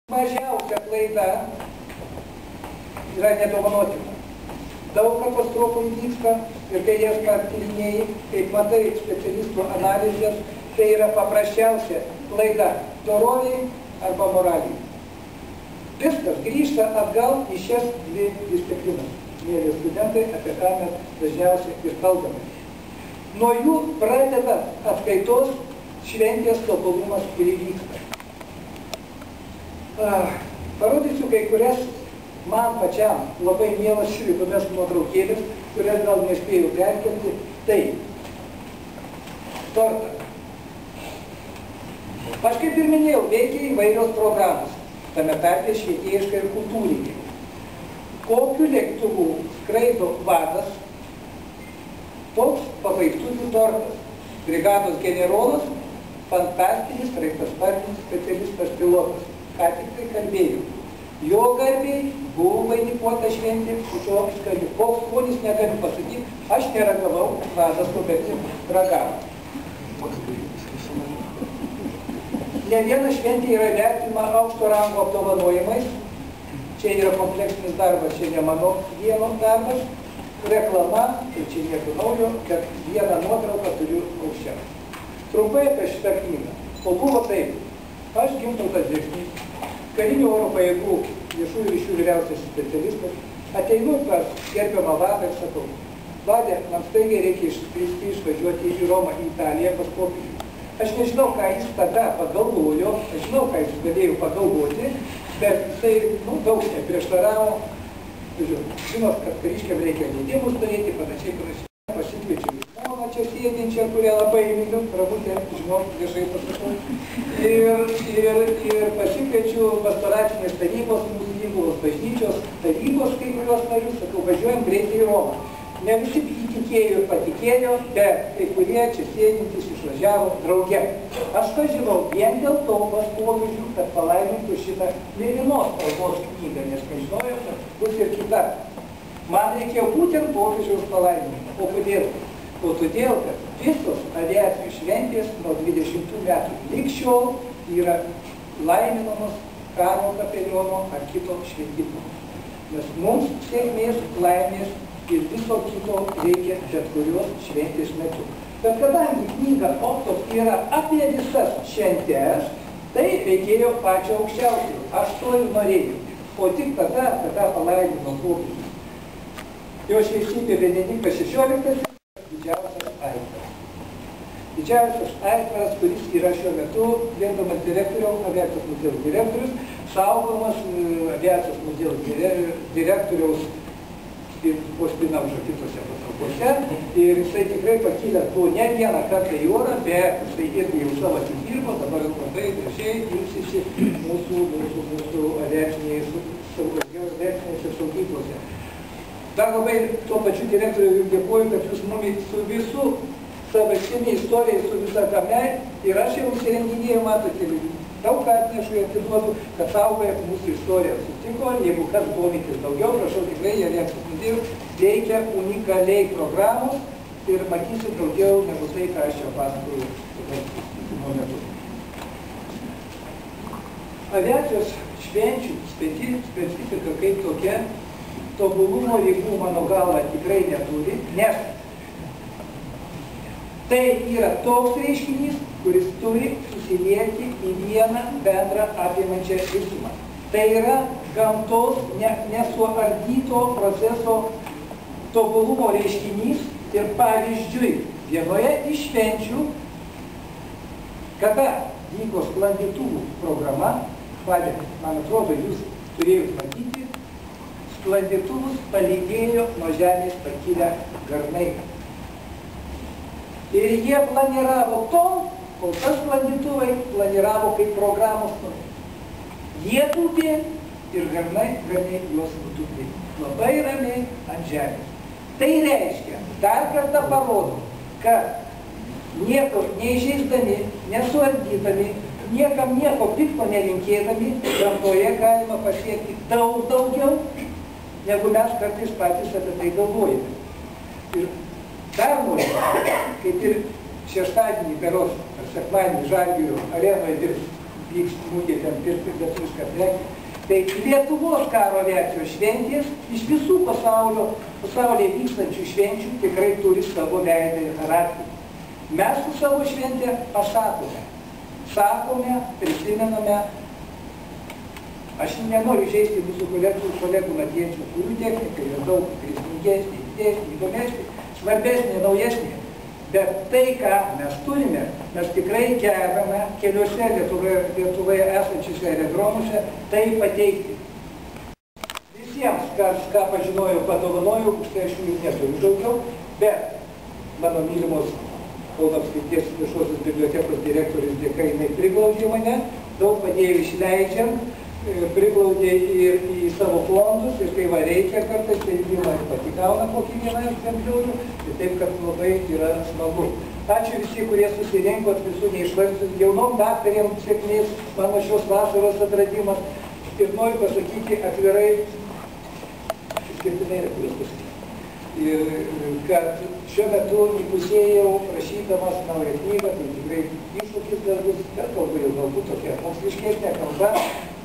Mažiausia klaida yra nedovanotina. Daug katastrofų įvyksta ir kai jas tyrinėji, kaip matai specialistų analizės, tai yra paprasčiausia klaida dorovei arba moraliai. Viskas grįžta atgal į šias dvi disciplinas. Mėly studentai, apie ką mes dažniausiai ir kalbame. Nuo jų pradeda atskaitos šventės tobulumas ir įvyksta. Parodysiu kai kurias man pačiam labai mielas įdomias nuotraukėlės, kurias gal nespėjau perkelti. Tai tortas. Aš kaip ir minėjau, veikia įvairios programos, tame tarpe švietėjiškai ir kultūrinė. Kokiu lėktuvu skraido vadas, toks pabaigtuvių tortas. Brigados generolas, fantastinis sraigtasparnis specialistas pilotas. Ką tik tai kalbėjau. Jo garbei buvo vainikuota šventė su šio skaniu. Koks skonis negaliu pasakyti, aš neragavau, vadas tuometį ragavo. Ne viena šventė yra vertinama aukšto rango apdovanojimais. Čia yra kompleksinis darbas, čia ne mano vieno darbas. Reklama, tai čia nieko naujo, kad vieną nuotrauką turiu aukščiau. Trumpai apie šitą knygą. O buvo taip. Aš Gintautas Deksnys, karinių oro pajėgų viešųjų ryšių vyriausias specialistas, ateinu pas gerbiamą vadą ir sakau, vadė, man staigiai reikia išvažiuoti į Romą, į Italiją pas popiežių. Aš nežinau, ką jis tada pagalvojo, aš žinau, ką jis galėjo pagalvoti, bet jisai daug neprieštaravo. Žinot, kad kariškiam reikia leidimus daryti, panašiai. Pasikviečiu į Kauną čia sėdinčią, kurią labai myliu, Ramutė, žinau, viešai pasakau. Ir pasikviečiu pastoracinės tarybos, mūsų Įgulos bažnyčios tarybos kai kurios narius, sakau, važiuojam greitai į Romą. Ne visi įtikėjo ir patikėjo, bet kai kurie čia sėdintys išvažiavo drauge. Aš pažinau vien dėl to pas popiežių, kad palaimintų šitą mėlynos spalvos knygą, nes nežinojau, kad bus ir kita. Man reikėjo būtent popiežiaus palaiminimo. O kodėl? O todėl, kad visos aviacijų šventės nuo 20 metų lig šiol yra laiminamos karo kapeliono ar kito šventimo. Nes mums sėkmės, laimės ir viso kito reikia bet kurios šventės metu. Bet kadangi knyga Optos yra apie visas šventes, tai reikėjo pačio aukščiausio. Aš to ir norėjau. O tik tada, kada palaimino popiežius. Jo šviesybė Benediktas XVI didžiausias aitvaras. Didžiausias aitvaras, kuris yra šiuo metu vykdomas direktoriaus, aviacijos muziejaus direktorius, saugomas aviacijos muziejaus direktoriaus ir po spinaužo kitose patalpose. Ir jisai tikrai pakilęs buvo ne vieną kartą į orą, bet jisai irgi jau savo atidirbo, dabar labai gražiai ilsisi mūsų aviacinėse saugyklose. Dar labai tuo pačiu direktoriui dėkuoju, kad jūs mumit su visų savašinė istorija, su visą kame, ir aš jau įsirenginėjau, matote, daug ką atnešu ir atiduodu, kad saugojat mūsų istoriją. Sutiko, jeigu kas domitės daugiau, prašau tikrai, aviacijos muziejus veikia unikaliai programos ir matysit daugiau negu tai, ką aš čia pasakoju metu. Aviacijos švenčių specifika kaip tokia, tobulumo ribų, mano galva, tikrai neturi, nes tai yra toks reiškinys, kuris turi susilieti į vieną bendrą apimančią visumą. Tai yra gamtos nesuardyto proceso tobulumo reiškinys ir pavyzdžiui, vienoje iš švenčių, kada vyko sklandytuvų programa, man atrodo, jūs turėjot matyti, sklandytuvus palydėjo nuo žemės pakilę garnai. Ir jie planiravo tol, kol tas sklandytuvai planiravo kaip programos numerį. Jie tupė ir garnai juos nutupė. Labai ramiai ant žemės. Tai reiškia, dar kartą parodo, kad nieko neižeisdami, nesuardydami, niekam nieko pikto nelinkėdami, gamtoje galima pasiekti daug daugiau, negu mes kartais patys apie tai galvojame. Ir dar noriu, kaip ir šeštadienį beros, ar sekmadienį Žalgirio arenoje dirbs vyks mugė ten pirkti lietuvišką prekę. Tai Lietuvos karo aviacijos šventės iš visų pasaulyje vykstančių švenčių tikrai turi savo veidą ir charakterį. Mes su savo šventę pasakome, prisimename. Aš nenoriu žaisti mūsų kolegų latiečių, kurių technika yra daug grėsmingesnė, didesnė, įdomesnė, svarbesnė, naujesnė. Bet tai, ką mes turime, mes tikrai gebame keliuose Lietuvoje esančiuose aerodromuose tai pateikti. Visiems, ką pažinojau, padovanojau, už tai aš jų neturiu daugiau, bet mano mylimos Kauno apskrities viešosios bibliotekos direktorius dėka jinai priglaudė mane, daug padėjo išleidžiant, priglaudė ir į savo fondus, ir kai va reikia kartais, tai jį pati gauna kokį vieną egzempliorių, ir taip, kad labai yra smagu. Ačiū visi, kurie susirinkot, visų neišvarsius, jaunom daktarėm sėkmės, mano šios vasaros atradimas. Ir noriu pasakyti atvirai, išskirtinai reklus, kad šiuo metu įpusėjau rašydamas naują knygą, tai tikrai iššūkis darbus, bet galbūt tokia moksliškesnė kalba.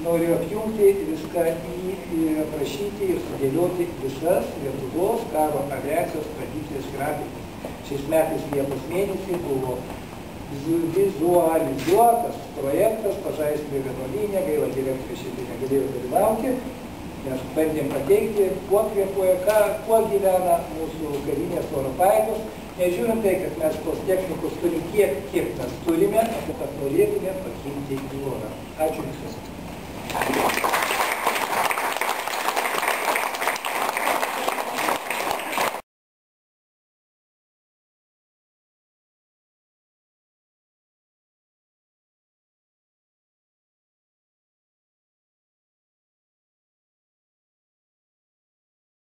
Noriu apjungti viską ir aprašyti ir sudėlioti visas Lietuvos karo aviacijos tradicijas ir ateitį. Šiais metais Liepos mėnesį buvo vizualizuotas projektas Pažaislio vienuolyne, gaila direktorė šiandien negalėjo dalyvauti, nes bandėm pateikti, kuo kvėpuoja, kuo gyvena mūsų karinės oro pajėgos, nežiūrint tai, kad mes tos technikos turime tiek, kiek mes turime, kad norėtume pakilti į orą. Ačiū visiems.